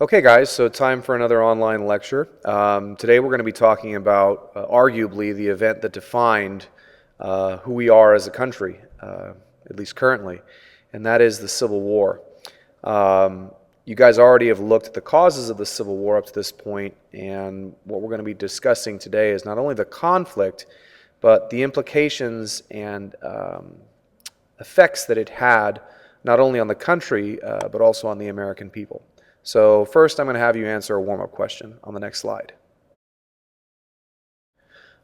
Okay guys, so time for another online lecture. Today we're going to be talking about arguably the event that defined who we are as a country, at least currently, and that is the Civil War. You guys already have looked at the causes of the Civil War up to this point, and what we're going to be discussing today is not only the conflict, but the implications and effects that it had not only on the country, but also on the American people. So first I'm going to have you answer a warm-up question on the next slide.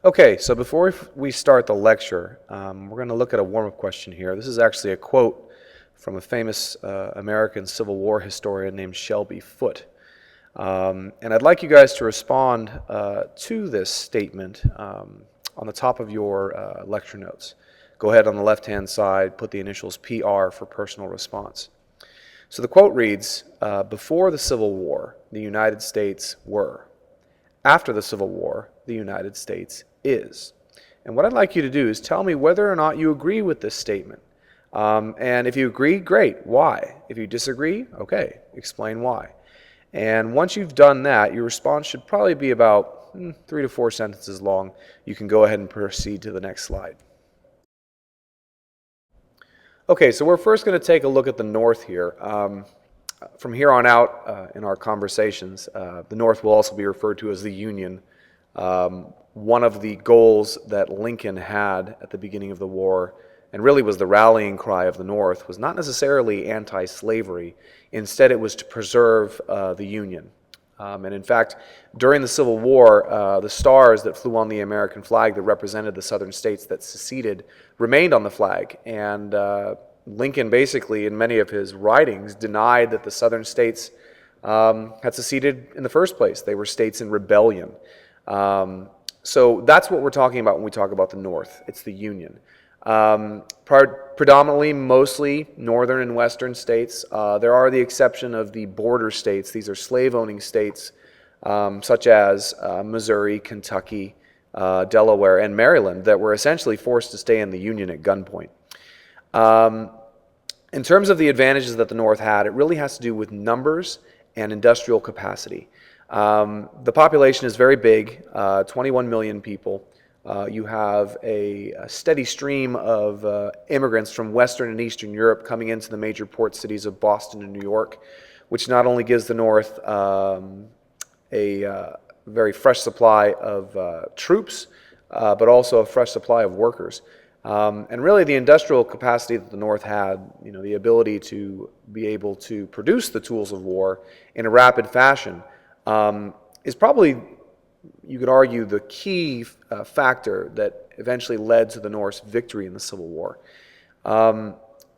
Okay, so before we start the lecture, we're going to look at a warm-up question here. This is actually a quote from a famous American Civil War historian named Shelby Foote. And I'd like you guys to respond to this statement on the top of your lecture notes. Go ahead on the left-hand side, put the initials PR for personal response. So the quote reads, before the Civil War, the United States were. After the Civil War, the United States is. And what I'd like you to do is tell me whether or not you agree with this statement. And if you agree, great. Why? If you disagree, okay, explain why. And once you've done that, your response should probably be about 3 to 4 sentences long. You can go ahead and proceed to the next slide. Okay, so we're first going to take a look at the North here. From here on out in our conversations, the North will also be referred to as the Union. One of the goals that Lincoln had at the beginning of the war, and really was the rallying cry of the North, was not necessarily anti-slavery. Instead, it was to preserve the Union. And in fact, during the Civil War, the stars that flew on the American flag that represented the southern states that seceded remained on the flag. And Lincoln basically, in many of his writings, denied that the southern states had seceded in the first place. They were states in rebellion. So that's what we're talking about when we talk about the North. It's the Union. Predominantly, mostly northern and western states. There are the exception of the border states. These are slave-owning states such as Missouri, Kentucky, Delaware, and Maryland that were essentially forced to stay in the Union at gunpoint. In terms of the advantages that the North had, it really has to do with numbers and industrial capacity. The population is very big, 21 million people. You have a steady stream of immigrants from Western and Eastern Europe coming into the major port cities of Boston and New York, which not only gives the North a very fresh supply of troops, but also a fresh supply of workers. And really the industrial capacity that the North had, the ability to be able to produce the tools of war in a rapid fashion, is probably, you could argue, the key factor that eventually led to the North's victory in the Civil War.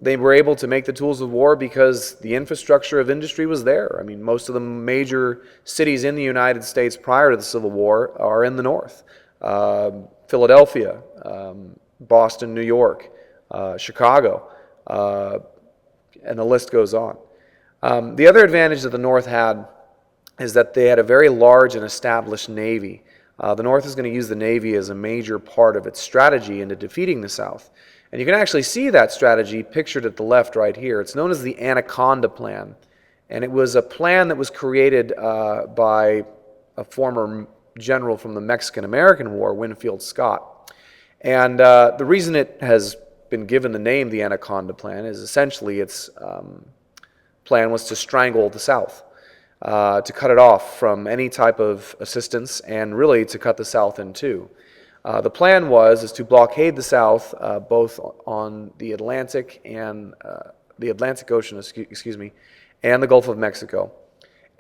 They were able to make the tools of war because the infrastructure of industry was there. I mean, most of the major cities in the United States prior to the Civil War are in the North. Philadelphia, Boston, New York, Chicago, and the list goes on. The other advantage that the North had is that they had a very large and established Navy. The North is going to use the Navy as a major part of its strategy into defeating the South. And you can actually see that strategy pictured at the left right here. It's known as the Anaconda Plan. And it was a plan that was created by a former general from the Mexican-American War, Winfield Scott. And the reason it has been given the name the Anaconda Plan is essentially its plan was to strangle the South. To cut it off from any type of assistance and really to cut the South in two. The plan is to blockade the South both on the Atlantic and the Atlantic Ocean, and the Gulf of Mexico.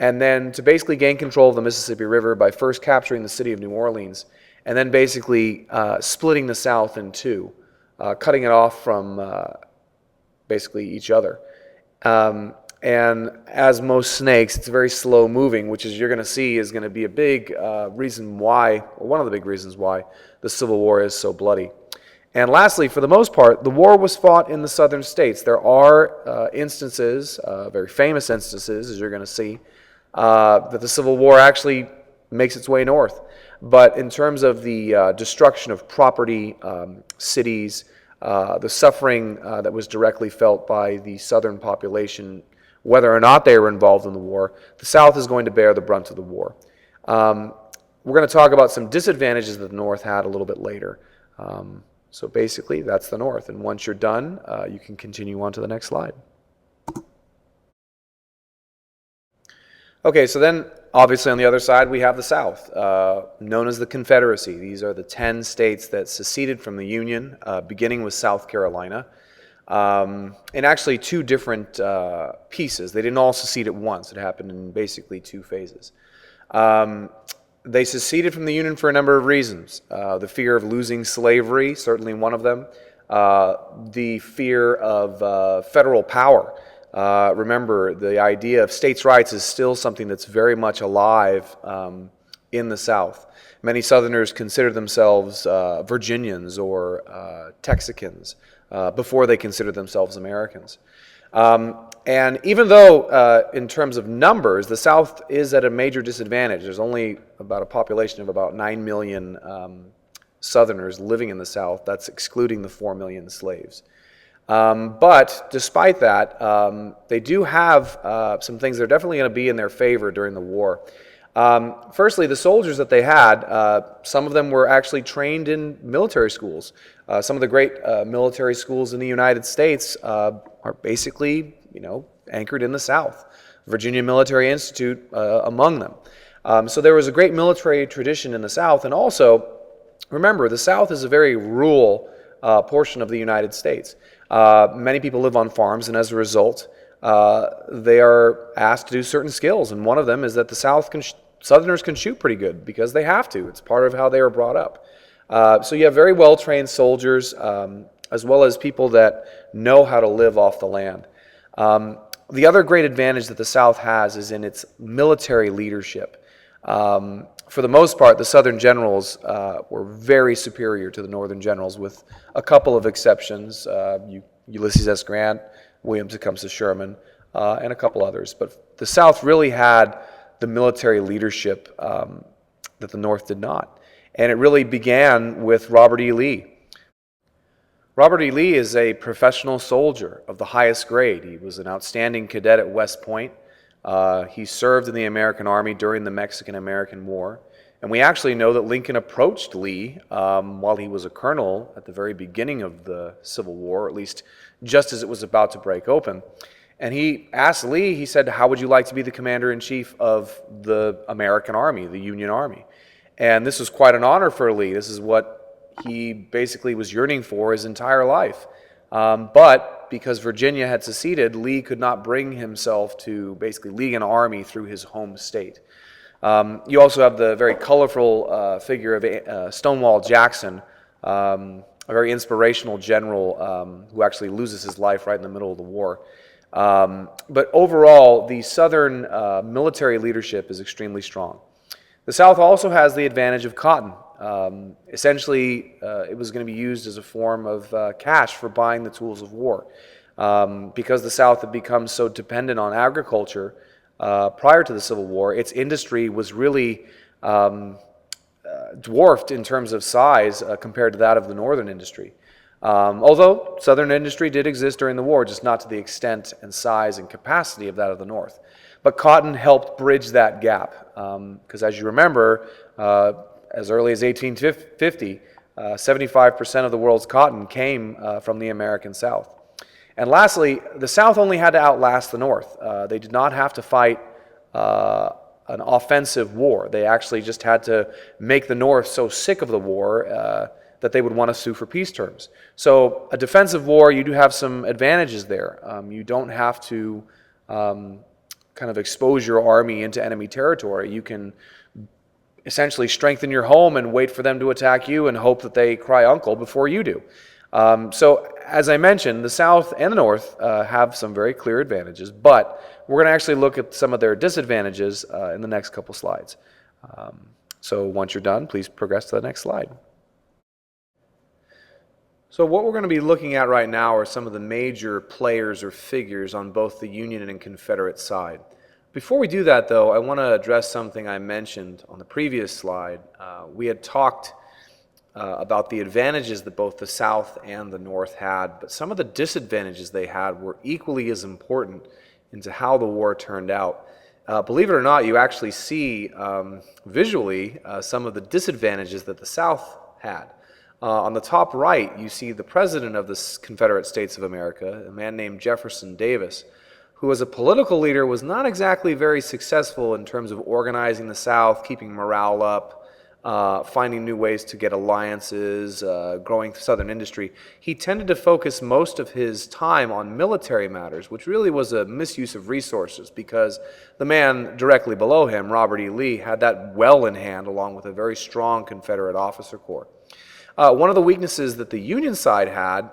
And then to basically gain control of the Mississippi River by first capturing the city of New Orleans and then basically splitting the South in two, cutting it off from basically each other. And as most snakes, it's very slow moving, which as you're going to see is going to be a big reason why, or one of the big reasons why, the Civil War is so bloody. And lastly, for the most part, the war was fought in the southern states. There are instances, very famous instances, as you're going to see, that the Civil War actually makes its way north. But in terms of the destruction of property, cities, the suffering that was directly felt by the southern population whether or not they were involved in the war, the South is going to bear the brunt of the war. We're going to talk about some disadvantages that the North had a little bit later. So basically, that's the North. And once you're done, you can continue on to the next slide. Okay, so then obviously on the other side we have the South, known as the Confederacy. These are the 10 states that seceded from the Union, beginning with South Carolina, in actually two different pieces. They didn't all secede at once. It happened in basically two phases. They seceded from the Union for a number of reasons. The fear of losing slavery, certainly one of them. The fear of federal power. Remember, the idea of states' rights is still something that's very much alive in the South. Many Southerners consider themselves Virginians or Texicans before they consider themselves Americans. And even though in terms of numbers, the South is at a major disadvantage. There's only about a population of about 9 million Southerners living in the South. That's excluding the 4 million slaves. But despite that, they do have some things that are definitely going to be in their favor during the war. Firstly, the soldiers that they had, some of them were actually trained in military schools. Some of the great military schools in the United States are basically, anchored in the South. Virginia Military Institute among them. So there was a great military tradition in the South. And also, remember, the South is a very rural portion of the United States. Many people live on farms, and as a result, they are asked to do certain skills. And one of them is that the Southerners can shoot pretty good because they have to. It's part of how they were brought up. So you have very well-trained soldiers, as well as people that know how to live off the land. The other great advantage that the South has is in its military leadership. For the most part, the Southern generals were very superior to the Northern generals, with a couple of exceptions. Ulysses S. Grant, William Tecumseh Sherman, and a couple others. But the South really had the military leadership that the North did not. And it really began with Robert E. Lee. Robert E. Lee is a professional soldier of the highest grade. He was an outstanding cadet at West Point. He served in the American Army during the Mexican-American War. And we actually know that Lincoln approached Lee while he was a colonel at the very beginning of the Civil War, or at least just as it was about to break open. And he asked Lee, he said, "How would you like to be the commander-in-chief of the American Army, the Union Army?" And this was quite an honor for Lee. This is what he basically was yearning for his entire life. But because Virginia had seceded, Lee could not bring himself to basically lead an army through his home state. You also have the very colorful figure of Stonewall Jackson, a very inspirational general who actually loses his life right in the middle of the war. But overall, the Southern military leadership is extremely strong. The South also has the advantage of cotton. Essentially, it was going to be used as a form of cash for buying the tools of war. Because the South had become so dependent on agriculture prior to the Civil War, its industry was really dwarfed in terms of size compared to that of the Northern industry. Although Southern industry did exist during the war, just not to the extent and size and capacity of that of the North. But cotton helped bridge that gap, because as you remember, as early as 1850, 75% of the world's cotton came from the American South. And lastly, the South only had to outlast the North. They did not have to fight an offensive war. They actually just had to make the North so sick of the war that they would want to sue for peace terms. So a defensive war, you do have some advantages there. You don't have to kind of expose your army into enemy territory. You can essentially strengthen your home and wait for them to attack you and hope that they cry uncle before you do. So as I mentioned, the South and the North have some very clear advantages, but we're going to actually look at some of their disadvantages in the next couple slides. So once you're done, please progress to the next slide. So what we're going to be looking at right now are some of the major players or figures on both the Union and Confederate side. Before we do that, though, I want to address something I mentioned on the previous slide. We had talked about the advantages that both the South and the North had, but some of the disadvantages they had were equally as important into how the war turned out. Believe it or not, you actually see visually some of the disadvantages that the South had. On the top right, you see the President of the Confederate States of America, a man named Jefferson Davis, who as a political leader was not exactly very successful in terms of organizing the South, keeping morale up, finding new ways to get alliances, growing Southern industry. He tended to focus most of his time on military matters, which really was a misuse of resources because the man directly below him, Robert E. Lee, had that well in hand along with a very strong Confederate officer corps. One of the weaknesses that the Union side had,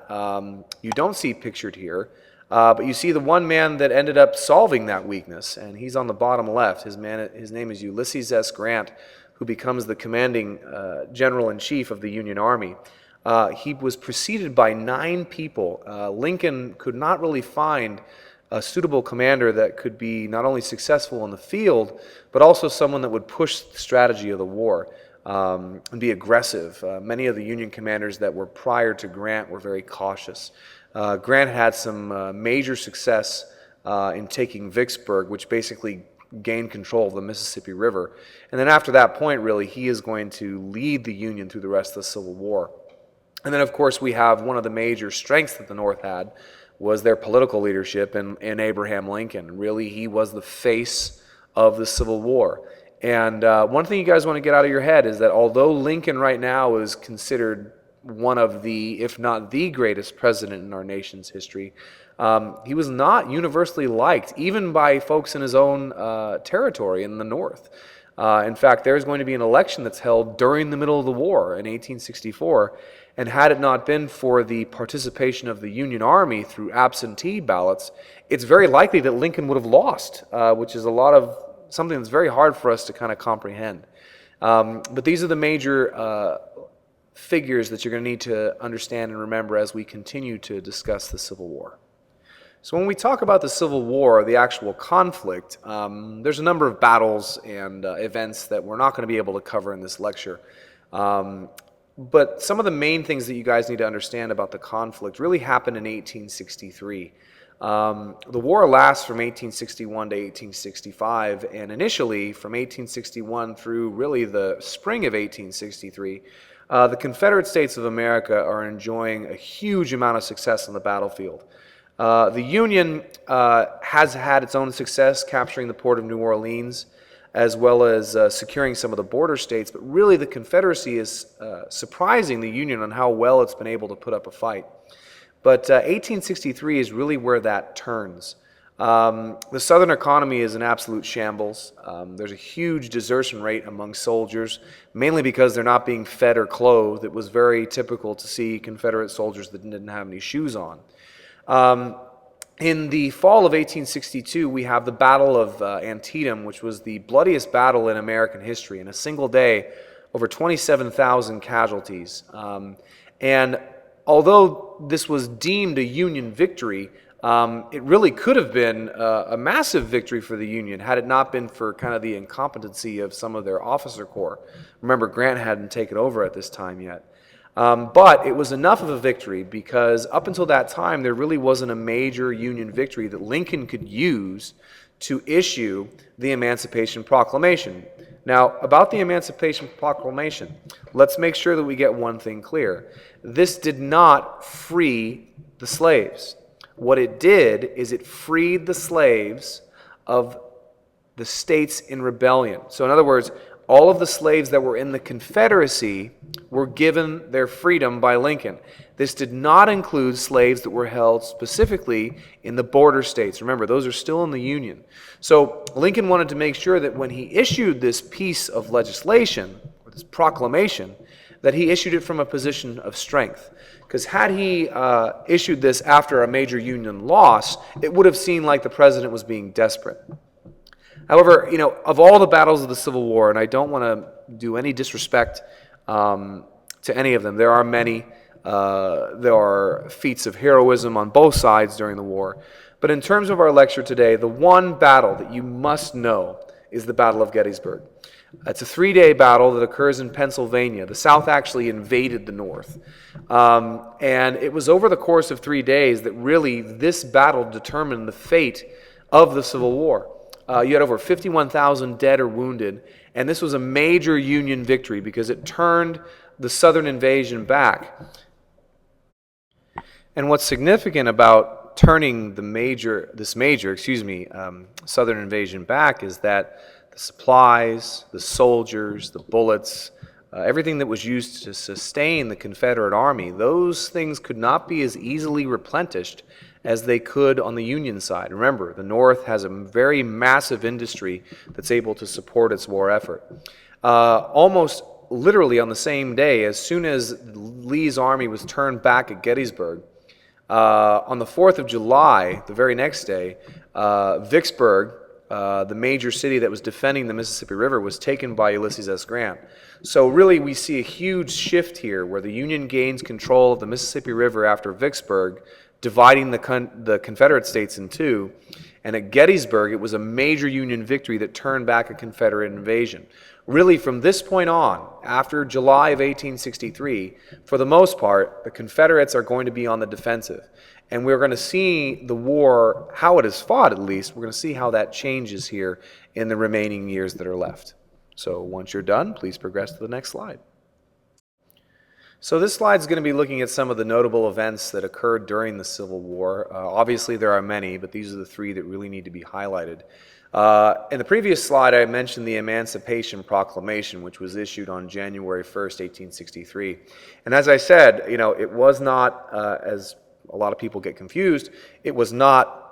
you don't see pictured here, but you see the one man that ended up solving that weakness, and he's on the bottom left. His name is Ulysses S. Grant, who becomes the commanding general-in-chief of the Union Army. He was preceded by 9 people. Lincoln could not really find a suitable commander that could be not only successful in the field, but also someone that would push the strategy of the war and be aggressive. Many of the Union commanders that were prior to Grant were very cautious. Grant had some major success in taking Vicksburg, which basically gained control of the Mississippi River. And then after that point, really, he is going to lead the Union through the rest of the Civil War. And then, of course, we have one of the major strengths that the North had was their political leadership in Abraham Lincoln. Really, he was the face of the Civil War. And one thing you guys want to get out of your head is that although Lincoln right now is considered one of the, if not the greatest president in our nation's history, he was not universally liked, even by folks in his own territory in the North. In fact, there's going to be an election that's held during the middle of the war in 1864, and had it not been for the participation of the Union Army through absentee ballots, it's very likely that Lincoln would have lost, which is something that's very hard for us to kind of comprehend. But these are the major figures that you're going to need to understand and remember as we continue to discuss the Civil War. So when we talk about the Civil War, the actual conflict, there's a number of battles and events that we're not going to be able to cover in this lecture. But some of the main things that you guys need to understand about the conflict really happened in 1863. The war lasts from 1861 to 1865, and initially from 1861 through really the spring of 1863, the Confederate States of America are enjoying a huge amount of success on the battlefield. The Union has had its own success capturing the port of New Orleans, as well as securing some of the border states, but really the Confederacy is surprising the Union on how well it's been able to put up a fight. But 1863 is really where that turns. The Southern economy is in absolute shambles. There's a huge desertion rate among soldiers, mainly because they're not being fed or clothed. It was very typical to see Confederate soldiers that didn't have any shoes on. In the fall of 1862, we have the Battle of Antietam, which was the bloodiest battle in American history. In a single day, over 27,000 casualties. And although this was deemed a Union victory, it really could have been a massive victory for the Union had it not been for kind of the incompetency of some of their officer corps. Remember, Grant hadn't taken over at this time yet. But it was enough of a victory because up until that time, there really wasn't a major Union victory that Lincoln could use to issue the Emancipation Proclamation. Now, about the Emancipation Proclamation, let's make sure that we get one thing clear. This did not free the slaves. What it did is it freed the slaves of the states in rebellion. So in other words, all of the slaves that were in the Confederacy were given their freedom by Lincoln. This did not include slaves that were held specifically in the border states. Remember, those are still in the Union. So Lincoln wanted to make sure that when he issued this piece of legislation, or this proclamation, that he issued it from a position of strength. Because had he issued this after a major Union loss, it would have seemed like the president was being desperate. However, of all the battles of the Civil War, and I don't want to do any disrespect to any of them, there are many. There are feats of heroism on both sides during the war. But in terms of our lecture today, the one battle that you must know is the Battle of Gettysburg. It's a 3-day battle that occurs in Pennsylvania. The South actually invaded the North. And it was over the course of 3 days that really this battle determined the fate of the Civil War. You had over 51,000 dead or wounded, and this was a major Union victory because it turned the Southern invasion back. And what's significant about turning this major Southern invasion back is that the supplies, the soldiers, the bullets, everything that was used to sustain the Confederate Army, those things could not be as easily replenished as they could on the Union side. Remember, the North has a very massive industry that's able to support its war effort. Almost literally on the same day, as soon as Lee's army was turned back at Gettysburg, on the 4th of July, the very next day, Vicksburg, the major city that was defending the Mississippi River, was taken by Ulysses S. Grant. So really we see a huge shift here where the Union gains control of the Mississippi River after Vicksburg, dividing the Confederate states in two. And at Gettysburg, it was a major Union victory that turned back a Confederate invasion. Really, from this point on, after July of 1863, for the most part, the Confederates are going to be on the defensive. And we're going to see the war, how it is fought at least, we're going to see how that changes here in the remaining years that are left. So once you're done, please progress to the next slide. So this slide is going to be looking at some of the notable events that occurred during the Civil War. Obviously there are many, but these are the three that really need to be highlighted. In the previous slide, I mentioned the Emancipation Proclamation, which was issued on January 1st, 1863. And as I said, it was not, as a lot of people get confused, it was not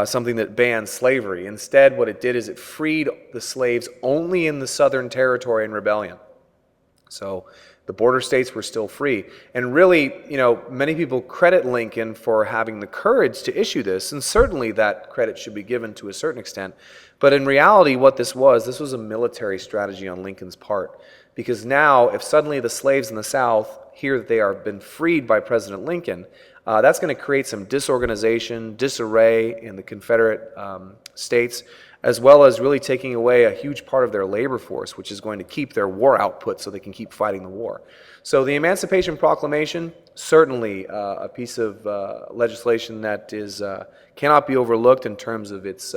something that banned slavery. Instead, what it did is it freed the slaves only in the Southern Territory in rebellion. So the border states were still free. And really, many people credit Lincoln for having the courage to issue this, and certainly that credit should be given to a certain extent. But in reality, what this was a military strategy on Lincoln's part. Because now, if suddenly the slaves in the South hear that they have been freed by President Lincoln, that's going to create some disorganization, disarray in the Confederate states, as well as really taking away a huge part of their labor force, which is going to keep their war output so they can keep fighting the war. So the Emancipation Proclamation, certainly a piece of legislation that cannot be overlooked in terms of its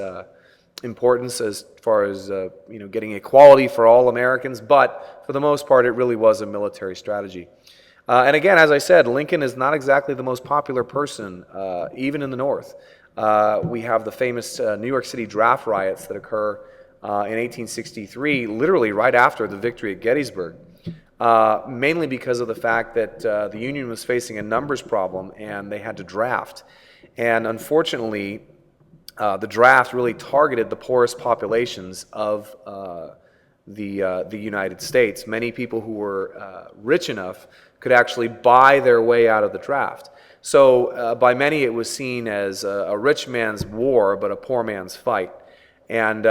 importance as far as getting equality for all Americans, but for the most part it really was a military strategy. And again, as I said, Lincoln is not exactly the most popular person, even in the North. We have the famous New York City draft riots that occur in 1863, literally right after the victory at Gettysburg, mainly because of the fact that the Union was facing a numbers problem and they had to draft. And unfortunately, the draft really targeted the poorest populations of the United States. Many people who were rich enough could actually buy their way out of the draft. So by many it was seen as a rich man's war, but a poor man's fight. And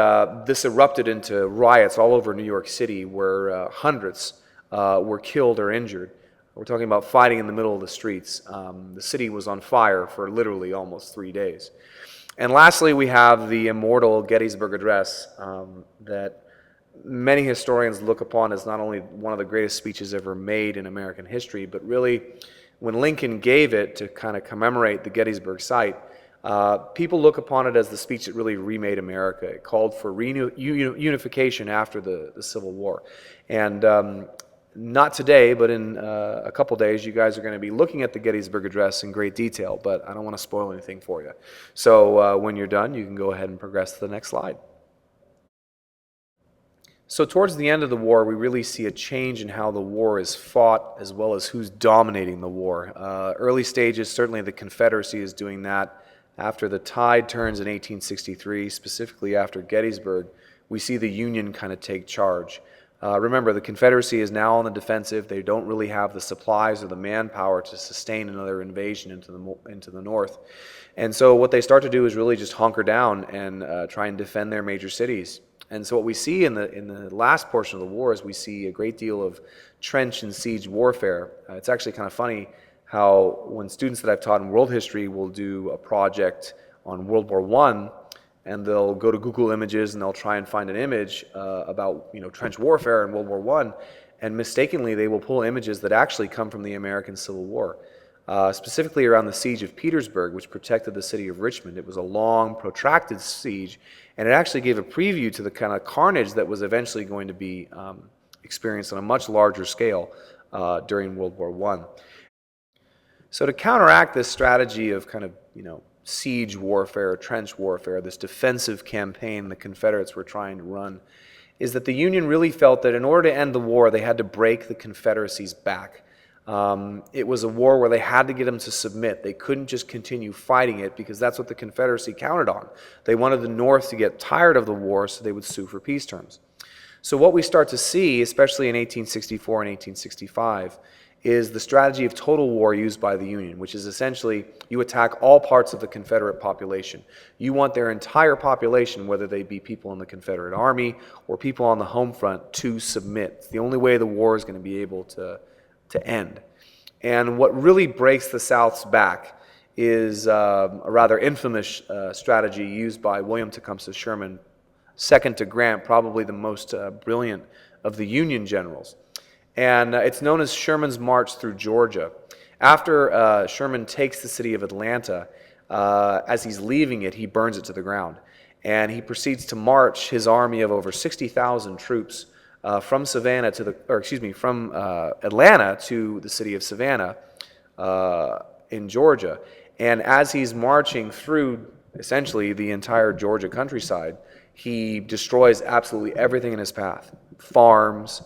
this erupted into riots all over New York City where hundreds were killed or injured. We're talking about fighting in the middle of the streets. The city was on fire for literally almost 3 days. And lastly, we have the immortal Gettysburg Address that many historians look upon as not only one of the greatest speeches ever made in American history, but really when Lincoln gave it to kind of commemorate the Gettysburg site, people look upon it as the speech that really remade America. It called for unification after the Civil War. And not today, but in a couple days, you guys are going to be looking at the Gettysburg Address in great detail, but I don't want to spoil anything for you. So when you're done, you can go ahead and progress to the next slide. So towards the end of the war, we really see a change in how the war is fought as well as who's dominating the war. Early stages, certainly the Confederacy is doing that. After the tide turns in 1863, specifically after Gettysburg, we see the Union kind of take charge. Remember, the Confederacy is now on the defensive. They don't really have the supplies or the manpower to sustain another invasion into the North. And so what they start to do is really just hunker down and try and defend their major cities. And so what we see in the last portion of the war is we see a great deal of trench and siege warfare. It's actually kind of funny how when students that I've taught in world history will do a project on World War I, and they'll go to Google Images and they'll try and find an image about trench warfare in World War I, and mistakenly they will pull images that actually come from the American Civil War. specifically around the siege of Petersburg, which protected the city of Richmond. It was a long, protracted siege, and it actually gave a preview to the kind of carnage that was eventually going to be experienced on a much larger scale during World War I. So to counteract this strategy of kind of, siege warfare, trench warfare, this defensive campaign the Confederates were trying to run, is that the Union really felt that in order to end the war, they had to break the Confederacy's back. It was a war where they had to get them to submit. They couldn't just continue fighting it because that's what the Confederacy counted on. They wanted the North to get tired of the war so they would sue for peace terms. So what we start to see, especially in 1864 and 1865, is the strategy of total war used by the Union, which is essentially you attack all parts of the Confederate population. You want their entire population, whether they be people in the Confederate Army or people on the home front, to submit. It's the only way the war is going to be able to end. And what really breaks the South's back is a rather infamous strategy used by William Tecumseh Sherman, second to Grant, probably the most brilliant of the Union generals. And it's known as Sherman's March through Georgia. After Sherman takes the city of Atlanta, as he's leaving it, he burns it to the ground. And he proceeds to march his army of over 60,000 troops from Atlanta to the city of Savannah in Georgia. And as he's marching through essentially the entire Georgia countryside, he destroys absolutely everything in his path. Farms,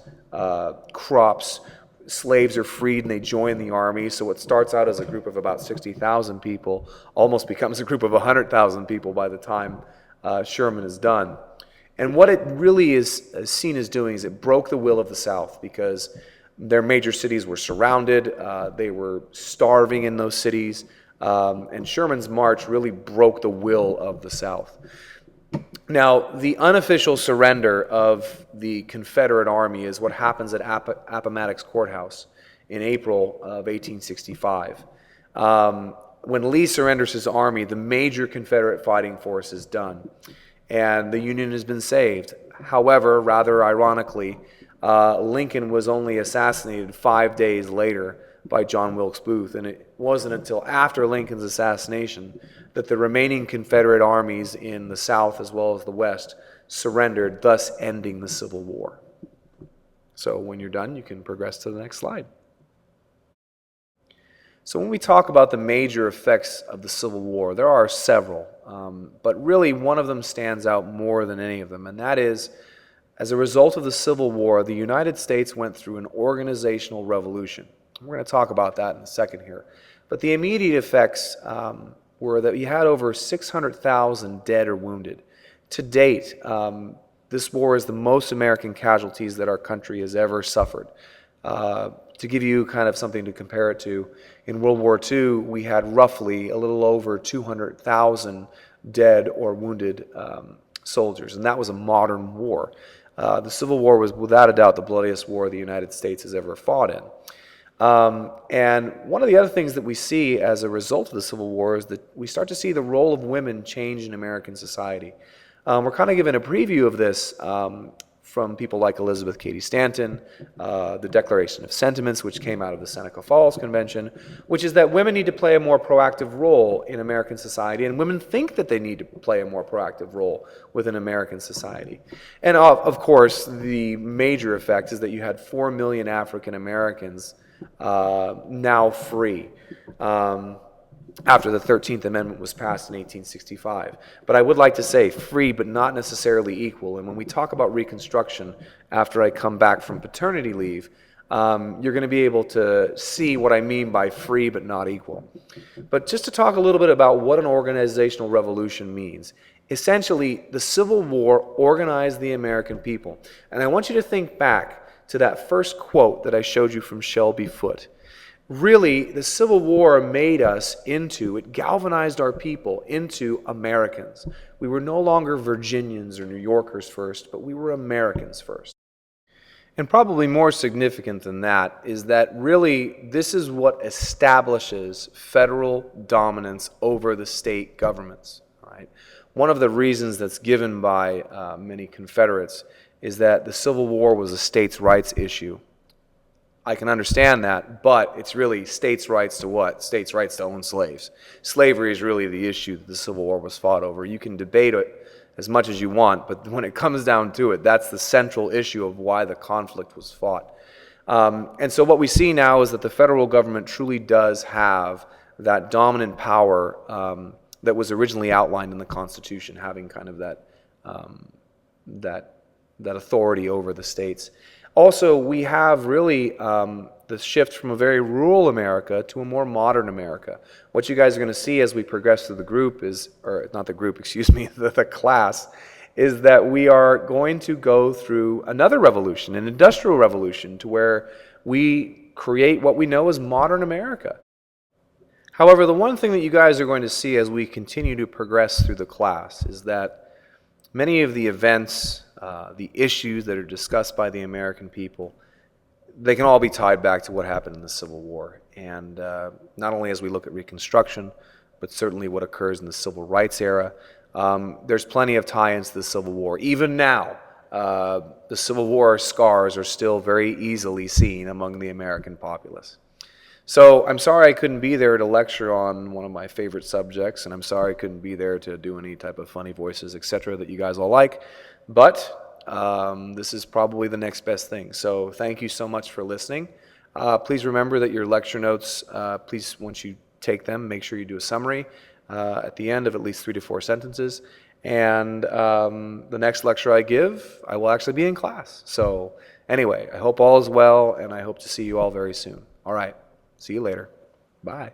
crops, slaves are freed and they join the army. So what starts out as a group of about 60,000 people almost becomes a group of 100,000 people by the time Sherman is done. And what it really is seen as doing is it broke the will of the South because their major cities were surrounded. They were starving in those cities. And Sherman's march really broke the will of the South. Now, the unofficial surrender of the Confederate Army is what happens at Appomattox Courthouse in April of 1865. When Lee surrenders his army, the major Confederate fighting force is done, and the Union has been saved. However, rather ironically, Lincoln was only assassinated 5 days later by John Wilkes Booth, and it wasn't until after Lincoln's assassination that the remaining Confederate armies in the South as well as the West surrendered, thus ending the Civil War. So when you're done, you can progress to the next slide. So when we talk about the major effects of the Civil War, there are several, but really one of them stands out more than any of them, and that is, as a result of the Civil War, the United States went through an organizational revolution. We're going to talk about that in a second here. But the immediate effects were that you had over 600,000 dead or wounded. To date, this war is the most American casualties that our country has ever suffered. To give you kind of something to compare it to, in World War II, we had roughly a little over 200,000 dead or wounded soldiers, and that was a modern war. The Civil War was without a doubt the bloodiest war the United States has ever fought in. And one of the other things that we see as a result of the Civil War is that we start to see the role of women change in American society. We're kind of given a preview of this from people like Elizabeth Cady Stanton, the Declaration of Sentiments, which came out of the Seneca Falls Convention, which is that women need to play a more proactive role in American society, and women think that they need to play a more proactive role within American society. And of course, the major effect is that you had 4 million African Americans now free after the 13th Amendment was passed in 1865. But I would like to say free but not necessarily equal. And when we talk about Reconstruction after I come back from paternity leave, you're going to be able to see what I mean by free but not equal. But just to talk a little bit about what an organizational revolution means. Essentially, the Civil War organized the American people. And I want you to think back to that first quote that I showed you from Shelby Foote. Really, the Civil War made us into, it galvanized our people into Americans. We were no longer Virginians or New Yorkers first, but we were Americans first. And probably more significant than that is that really this is what establishes federal dominance over the state governments. Right? One of the reasons that's given by many Confederates is that the Civil War was a states' rights issue. I can understand that, but it's really states' rights to what? States' rights to own slaves. Slavery is really the issue that the Civil War was fought over. You can debate it as much as you want, but when it comes down to it, that's the central issue of why the conflict was fought. And so what we see now is that the federal government truly does have that dominant power that was originally outlined in the Constitution, having kind of that authority over the states. Also, we have really the shift from a very rural America to a more modern America. What you guys are going to see as we progress through the group is, or not the group, excuse me, the class, is that we are going to go through another revolution, an industrial revolution, to where we create what we know as modern America. However, the one thing that you guys are going to see as we continue to progress through the class is that many of the events, the issues that are discussed by the American people, they can all be tied back to what happened in the Civil War. And not only as we look at Reconstruction, but certainly what occurs in the Civil Rights era. There's plenty of tie-ins to the Civil War. Even now, the Civil War scars are still very easily seen among the American populace. So I'm sorry I couldn't be there to lecture on one of my favorite subjects, and I'm sorry I couldn't be there to do any type of funny voices, etc., that you guys all like. But this is probably the next best thing. So thank you so much for listening. Please remember that your lecture notes, please, once you take them, make sure you do a summary at the end of at least 3 to 4 sentences. And the next lecture I give, I will actually be in class. So anyway, I hope all is well, and I hope to see you all very soon. All right. See you later. Bye.